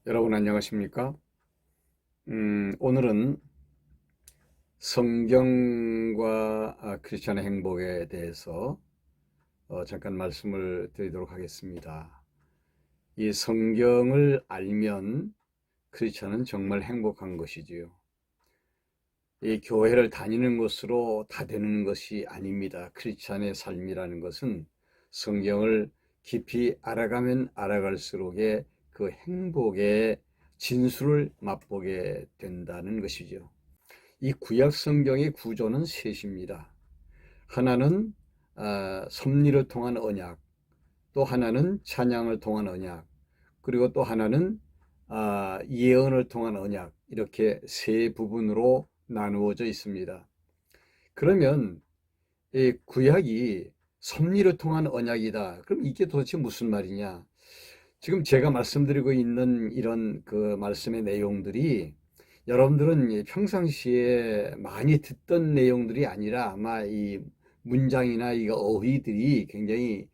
여러분 안녕하십니까? 오늘은 성경과 크리스천의 행복에 대해서 잠깐 말씀을 드리도록 하겠습니다. 이 성경을 알면 크리스천은 정말 행복한 것이지요. 이 교회를 다니는 것으로 다 되는 것이 아닙니다. 크리스천의 삶이라는 것은 성경을 깊이 알아가면 알아갈수록의 그 행복의 진수를 맛보게 된다는 것이죠. 이 구약 성경의 구조는 셋입니다. 하나는 섭리를 통한 언약, 또 하나는 찬양을 통한 언약, 그리고 또 하나는 예언을 통한 언약, 이렇게 세 부분으로 나누어져 있습니다. 그러면 이 구약이 섭리를 통한 언약이다. 그럼 이게 도대체 무슨 말이냐? 지금 제가 말씀드리고 있는 이런 그 말씀의 내용들이 여러분들은 평상시에 많이 듣던 내용들이 아니라 아마 이 문장이나 이 어휘들이 굉장히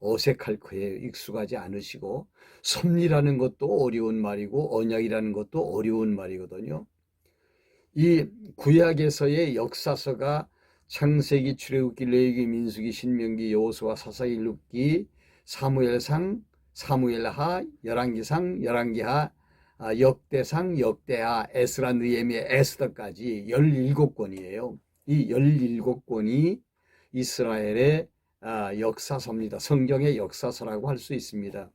어색할 거예요. 익숙하지 않으시고 섭리라는 것도 어려운 말이고 언약이라는 것도 어려운 말이거든요. 이 구약에서의 역사서가 창세기, 출애굽기, 레위기, 민수기, 신명기, 여호수아, 사사기, 룻기, 사무엘상, 사무엘하, 열왕기상, 열왕기하, 역대상, 역대하, 에스라, 느헤미야, 에스더까지 17권이에요. 이 17권이 이스라엘의 역사서입니다. 성경의 역사서라고 할 수 있습니다.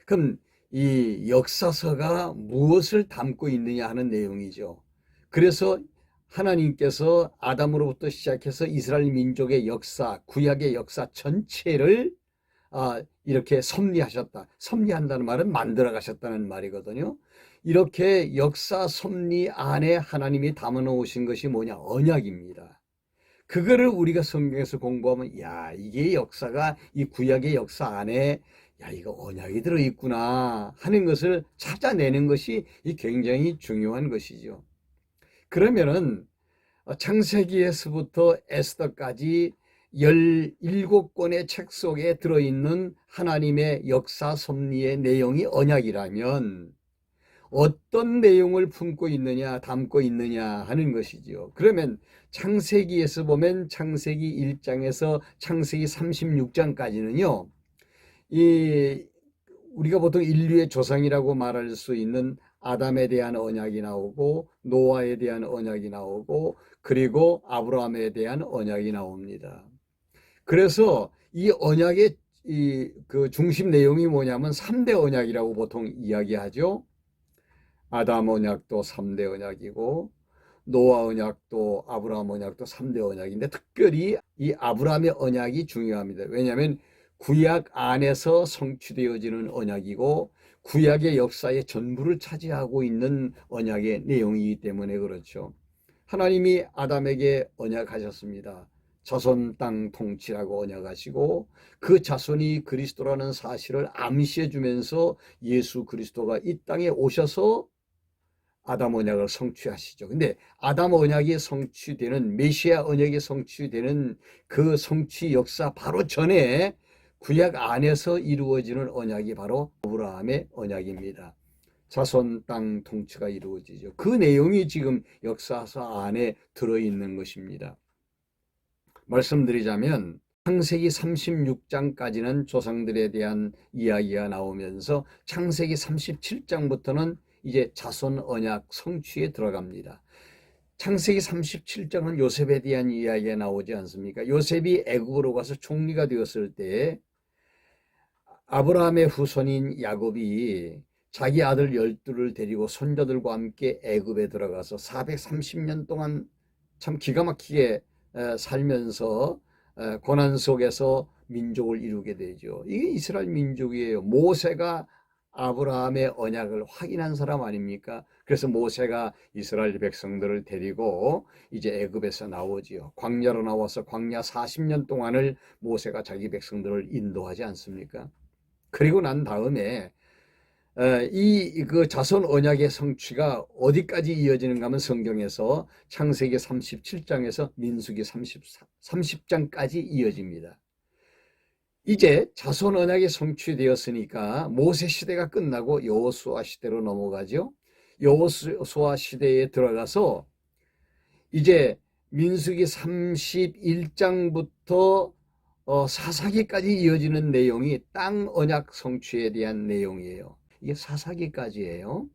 그럼 이 역사서가 무엇을 담고 있느냐 하는 내용이죠. 그래서 하나님께서 아담으로부터 시작해서 이스라엘 민족의 역사, 구약의 역사 전체를 이렇게 섭리하셨다. 섭리한다는 말은 만들어 가셨다는 말이거든요. 이렇게 역사 섭리 안에 하나님이 담아 놓으신 것이 뭐냐? 언약입니다. 그거를 우리가 성경에서 공부하면 야, 이게 역사가 이 구약의 역사 안에 야, 이거 언약이 들어있구나 하는 것을 찾아내는 것이 굉장히 중요한 것이죠. 그러면은 창세기에서부터 에스더까지 17권의 책 속에 들어있는 하나님의 역사 섭리의 내용이 언약이라면 어떤 내용을 품고 있느냐, 담고 있느냐 하는 것이죠. 그러면 창세기에서 보면 창세기 1장에서 창세기 36장까지는요. 이 우리가 보통 인류의 조상이라고 말할 수 있는 아담에 대한 언약이 나오고 노아에 대한 언약이 나오고 그리고 아브라함에 대한 언약이 나옵니다. 그래서 이 언약의 그 중심 내용이 뭐냐면 3대 언약이라고 보통 이야기하죠. 아담 언약도 3대 언약이고 노아 언약도 아브라함 언약도 3대 언약인데 특별히 이 아브라함의 언약이 중요합니다. 왜냐하면 구약 안에서 성취되어지는 언약이고 구약의 역사의 전부를 차지하고 있는 언약의 내용이기 때문에 그렇죠. 하나님이 아담에게 언약하셨습니다. 자손 땅 통치라고 언약하시고 그 자손이 그리스도라는 사실을 암시해 주면서 예수 그리스도가 이 땅에 오셔서 아담 언약을 성취하시죠. 근데 아담 언약이 성취되는 메시아 언약이 성취되는 그 성취 역사 바로 전에 구약 안에서 이루어지는 언약이 바로 아브라함의 언약입니다. 자손 땅 통치가 이루어지죠. 그 내용이 지금 역사서 안에 들어있는 것입니다. 말씀드리자면 창세기 36장까지는 조상들에 대한 이야기가 나오면서 창세기 37장부터는 이제 자손 언약 성취에 들어갑니다. 창세기 37장은 요셉에 대한 이야기가 나오지 않습니까? 요셉이 애굽으로 가서 총리가 되었을 때 아브라함의 후손인 야곱이 자기 아들 12를 데리고 손자들과 함께 애굽에 들어가서 430년 동안 참 기가 막히게 살면서 고난 속에서 민족을 이루게 되죠. 이게 이스라엘 민족이에요. 모세가 아브라함의 언약을 확인한 사람 아닙니까? 그래서 모세가 이스라엘 백성들을 데리고 이제 애굽에서 나오지요. 광야로 나와서 광야 40년 동안을 모세가 자기 백성들을 인도하지 않습니까? 그리고 난 다음에 그 자손 언약의 성취가 어디까지 이어지는가 하면 성경에서 창세기 37장에서 민수기 30장까지 이어집니다. 이제 자손 언약이 성취되었으니까 모세 시대가 끝나고 여호수아 시대로 넘어가죠. 여호수아 시대에 들어가서 이제 민수기 31장부터 사사기까지 이어지는 내용이 땅 언약 성취에 대한 내용이에요. 이게 사사기까지예요.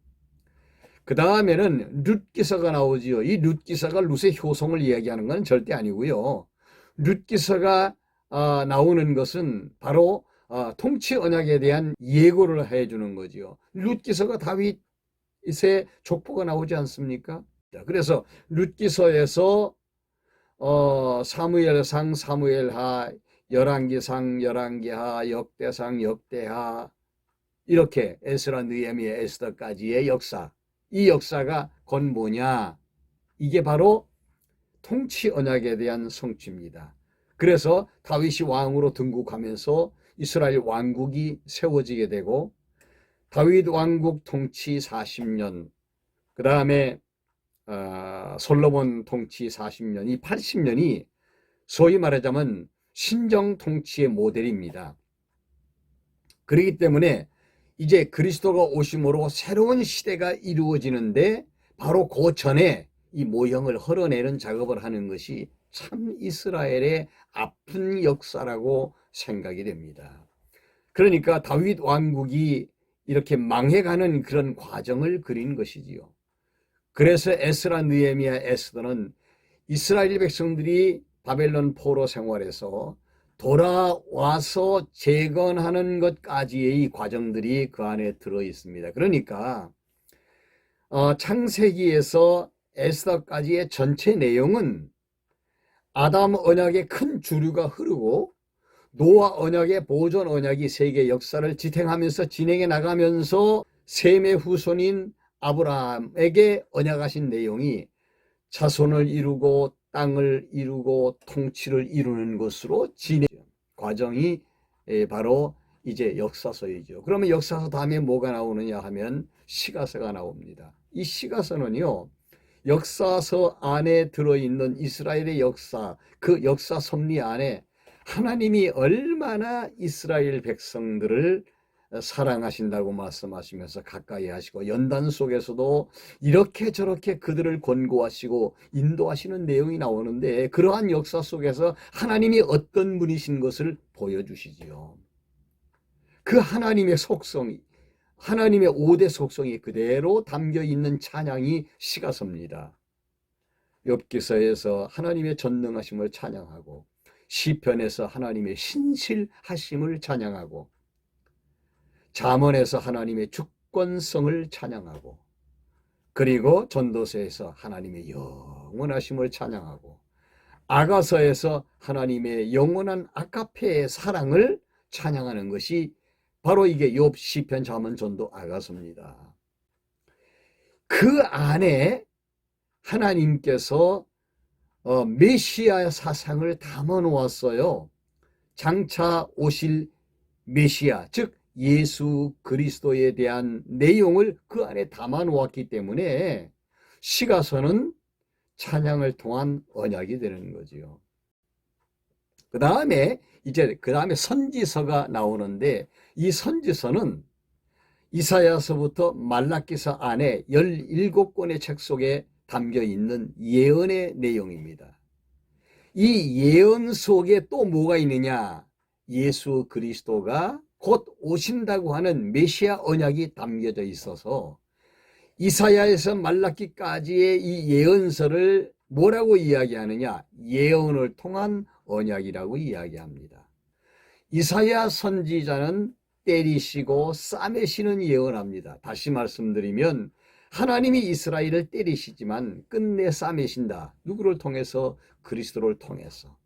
그 다음에는 룻기서가 나오지요. 이 룻기서가 룻의 효성을 이야기하는 건 절대 아니고요. 룻기서가 나오는 것은 바로 통치 언약에 대한 예고를 해주는 거지요. 룻기서가 다윗의 족보가 나오지 않습니까? 그래서 룻기서에서 사무엘상, 사무엘하, 열왕기상, 열왕기하, 역대상, 역대하, 이렇게 에스라, 느헤미야, 에스더까지의 역사, 이 역사가 곧 뭐냐? 이게 바로 통치 언약에 대한 성취입니다. 그래서 다윗이 왕으로 등극하면서 이스라엘 왕국이 세워지게 되고, 다윗 왕국 통치 40년, 그 다음에 솔로몬 통치 40년, 이 80년이 소위 말하자면 신정 통치의 모델입니다. 그렇기 때문에 이제 그리스도가 오심으로 새로운 시대가 이루어지는데, 바로 그 전에 이 모형을 헐어내는 작업을 하는 것이 참 이스라엘의 아픈 역사라고 생각이 됩니다. 그러니까 다윗 왕국이 이렇게 망해가는 그런 과정을 그린 것이지요. 그래서 에스라, 느헤미야, 에스더는 이스라엘 백성들이 바벨론 포로 생활에서 돌아와서 재건하는 것까지의 과정들이 그 안에 들어 있습니다. 그러니까 창세기에서 에스더까지의 전체 내용은 아담 언약의 큰 주류가 흐르고 노아 언약의 보존 언약이 세계 역사를 지탱하면서 진행해 나가면서 셈의 후손인 아브라함에게 언약하신 내용이 자손을 이루고 땅을 이루고 통치를 이루는 것으로 진행 과정이 바로 이제 역사서이죠. 그러면 역사서 다음에 뭐가 나오느냐 하면 시가서가 나옵니다. 이 시가서는요, 역사서 안에 들어있는 이스라엘의 역사, 그 역사 섭리 안에 하나님이 얼마나 이스라엘 백성들을 사랑하신다고 말씀하시면서 가까이 하시고, 연단 속에서도 이렇게 저렇게 그들을 권고하시고 인도하시는 내용이 나오는데, 그러한 역사 속에서 하나님이 어떤 분이신 것을 보여주시지요. 그 하나님의 속성이, 하나님의 5대 속성이 그대로 담겨 있는 찬양이 시가서입니다. 욥기서에서 하나님의 전능하심을 찬양하고, 시편에서 하나님의 신실하심을 찬양하고, 잠언에서 하나님의 주권성을 찬양하고, 그리고 전도서에서 하나님의 영원하심을 찬양하고, 아가서에서 하나님의 영원한 아가페의 사랑을 찬양하는 것이 바로 이게 욥, 시편, 잠언, 전도, 아가서입니다. 그 안에 하나님께서 메시아의 사상을 담아 놓았어요. 장차 오실 메시아, 즉 예수 그리스도에 대한 내용을 그 안에 담아 놓았기 때문에 시가서는 찬양을 통한 언약이 되는 거지요. 그 다음에 선지서가 나오는데, 이 선지서는 이사야서부터 말라기서 안에 17권의 책 속에 담겨 있는 예언의 내용입니다. 이 예언 속에 또 뭐가 있느냐? 예수 그리스도가 곧 오신다고 하는 메시아 언약이 담겨져 있어서, 이사야에서 말라기까지의 이 예언서를 뭐라고 이야기하느냐? 예언을 통한 언약이라고 이야기합니다. 이사야 선지자는 때리시고 싸매시는 예언합니다. 다시 말씀드리면 하나님이 이스라엘을 때리시지만 끝내 싸매신다. 누구를 통해서? 그리스도를 통해서.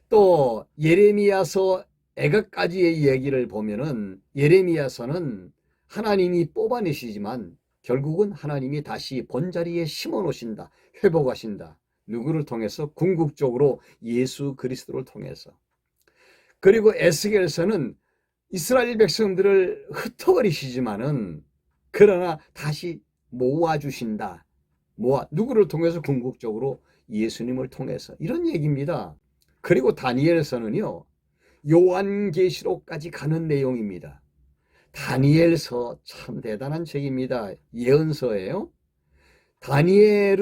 또 예레미야서 애각까지의 얘기를 보면은, 예레미야서는 하나님이 뽑아내시지만 결국은 하나님이 다시 본자리에 심어놓으신다, 회복하신다. 누구를 통해서? 궁극적으로 예수 그리스도를 통해서. 그리고 에스겔서는 이스라엘 백성들을 흩어버리시지만은 그러나 다시 모아주신다. 누구를 통해서? 궁극적으로 예수님을 통해서. 이런 얘기입니다. 그리고 다니엘서는요, 요한계시록까지 가는 내용입니다. 다니엘서 참 대단한 책입니다. 예언서예요. 다니엘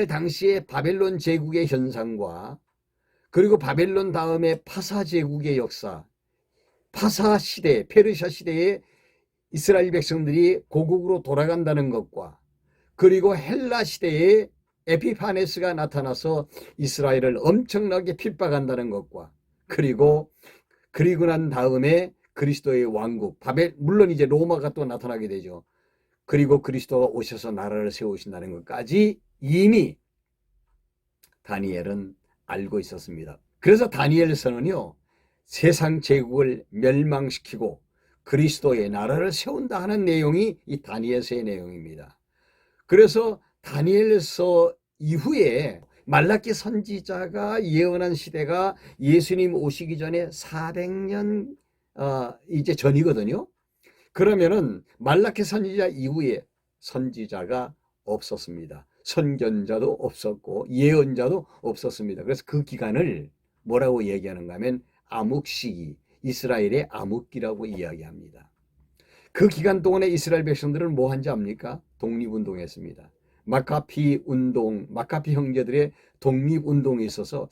당시의 바벨론 제국의 현상과 그리고 바벨론 다음에 파사 제국의 역사, 파사 시대, 페르시아 시대에 이스라엘 백성들이 고국으로 돌아간다는 것과 그리고 헬라 시대에 에피파네스가 나타나서 이스라엘을 엄청나게 핍박한다는 것과 그리고 난 다음에 그리스도의 왕국, 물론 이제 로마가 또 나타나게 되죠. 그리고 그리스도가 오셔서 나라를 세우신다는 것까지 이미 다니엘은 알고 있었습니다. 그래서 다니엘서는요, 세상 제국을 멸망시키고 그리스도의 나라를 세운다 하는 내용이 이 다니엘서의 내용입니다. 그래서 다니엘서 이후에 말라기 선지자가 예언한 시대가 예수님 오시기 전에 400년 이제 전이거든요. 그러면은 말라기 선지자 이후에 선지자가 없었습니다. 선견자도 없었고 예언자도 없었습니다. 그래서 그 기간을 뭐라고 얘기하는가 하면 암흑시기, 이스라엘의 암흑기라고 이야기합니다. 그 기간 동안에 이스라엘 백성들은 뭐 한지 압니까? 독립운동했습니다. 마카피 형제들의 독립운동이 있어서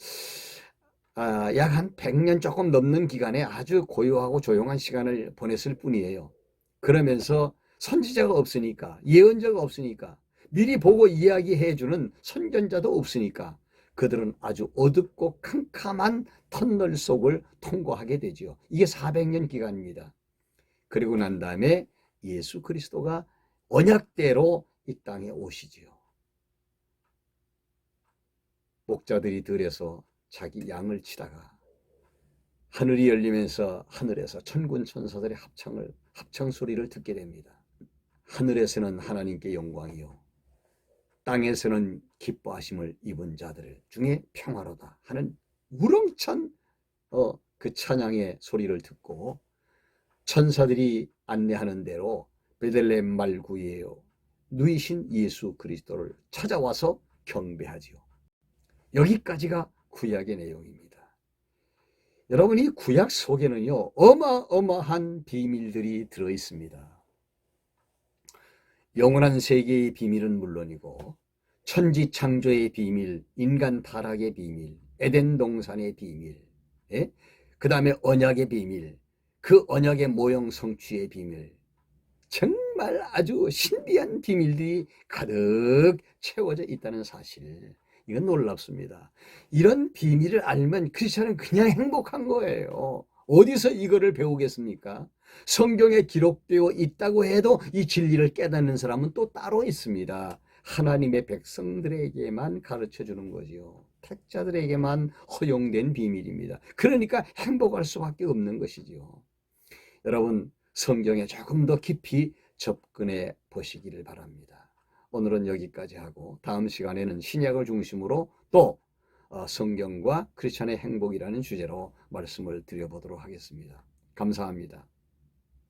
약 한 100년 조금 넘는 기간에 아주 고요하고 조용한 시간을 보냈을 뿐이에요. 그러면서 선지자가 없으니까, 예언자가 없으니까, 미리 보고 이야기해주는 선견자도 없으니까 그들은 아주 어둡고 캄캄한 터널 속을 통과하게 되죠. 이게 400년 기간입니다. 그리고 난 다음에 예수 그리스도가 언약대로 이 땅에 오시지요. 목자들이 들에서 자기 양을 치다가 하늘이 열리면서 하늘에서 천군 천사들의 합창 소리를 듣게 됩니다. 하늘에서는 하나님께 영광이요 땅에서는 기뻐하심을 입은 자들 중에 평화로다 하는 우렁찬 그 찬양의 소리를 듣고 천사들이 안내하는 대로 베들레헴 말구이에요 누이신 예수 그리스도를 찾아와서 경배하지요. 여기까지가 구약의 내용입니다. 여러분, 이 구약 속에는요 어마어마한 비밀들이 들어있습니다. 영원한 세계의 비밀은 물론이고 천지 창조의 비밀, 인간 타락의 비밀, 에덴 동산의 비밀, 그 다음에 언약의 비밀, 그 언약의 모형 성취의 비밀, 정말 아주 신비한 비밀들이 가득 채워져 있다는 사실, 이건 놀랍습니다. 이런 비밀을 알면 크리스천은 그냥 행복한 거예요. 어디서 이거를 배우겠습니까? 성경에 기록되어 있다고 해도 이 진리를 깨닫는 사람은 또 따로 있습니다. 하나님의 백성들에게만 가르쳐 주는 거지요. 택자들에게만 허용된 비밀입니다. 그러니까 행복할 수밖에 없는 것이지요. 여러분, 성경에 조금 더 깊이 접근해 보시기를 바랍니다. 오늘은 여기까지 하고 다음 시간에는 신약을 중심으로 또 성경과 크리스천의 행복이라는 주제로 말씀을 드려보도록 하겠습니다. 감사합니다.